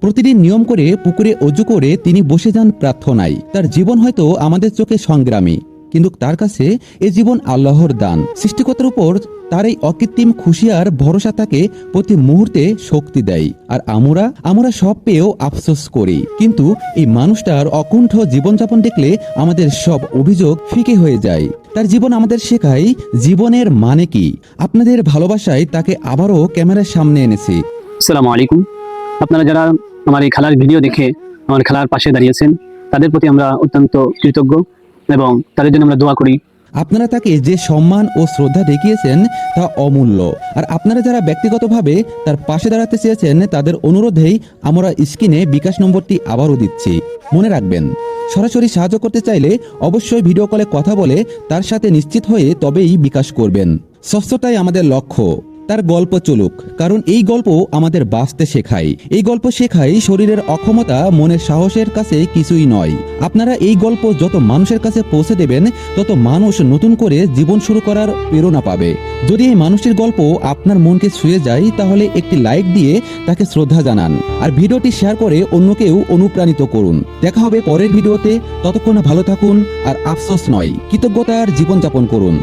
প্রতিদিন নিয়ম করে পুকুরে অজু করে তিনি বসে যান প্রার্থনায়। তার জীবন হয়তো আমাদের চোখে সংগ্রামী, কিন্তু তার কাছে এ জীবন আল্লাহর দান। সৃষ্টিকর্তার উপর তার এই অকৃত্রিম খুশি আর ভরসা তাকে প্রতি মুহূর্তে শক্তি দেয়। আর আমরা সব পেয়েও আফসোস করি, কিন্তু এই মানুষটার অকুণ্ঠ জীবনযাপন দেখলে আমাদের সব অভিযোগ ফিকে হয়ে যায়। তার জীবন আমাদের শেখায় জীবনের মানে কি। আপনাদের ভালোবাসায় তাকে আবারও ক্যামেরার সামনে এনেছি। আসসালামু আলাইকুম। আপনারা যারা আমার এই খেলার ভিডিও দেখে আমার খেলার পাশে দাঁড়িয়েছেন, তাদের প্রতি আমরা অত্যন্ত কৃতজ্ঞ এবং তাদের জন্য আমরা দোয়া করি। আপনারা তাকে যে সম্মান ও শ্রদ্ধা দেখিয়েছেন তা অমূল্য। আর আপনারা যারা ব্যক্তিগতভাবে তার পাশে দাঁড়াতে চেয়েছেন, তাদের অনুরোধেই আমরা স্ক্রিনে বিকাশ নম্বরটি আবারও দিচ্ছি। মনে রাখবেন, সরাসরি সাহায্য করতে চাইলে অবশ্যই ভিডিও কলে কথা বলে তার সাথে নিশ্চিত হয়ে তবেই বিকাশ করবেন। স্বচ্ছতাই আমাদের লক্ষ্য। তার গল্প চলুক, কারণ এই গল্প আমাদের বাঁচতে শেখায়। এই গল্প শেখায় শরীরের অক্ষমতা মনের সাহসের কাছে কিছুই নয়। আপনারা এই গল্প যত মানুষের কাছে পৌঁছে দেবেন, তত মানুষ নতুন করে জীবন শুরু করার প্রেরণা পাবে। যদি এই মানুষটির গল্প আপনার মনকে ছুঁয়ে যায়, তাহলে একটি লাইক দিয়ে তাকে শ্রদ্ধা জানান আর ভিডিওটি শেয়ার করে অন্যকেও অনুপ্রাণিত করুন। দেখা হবে পরের ভিডিওতে। ততক্ষণ ভালো থাকুন আর আফসোস নয়, কৃতজ্ঞতার জীবনযাপন করুন।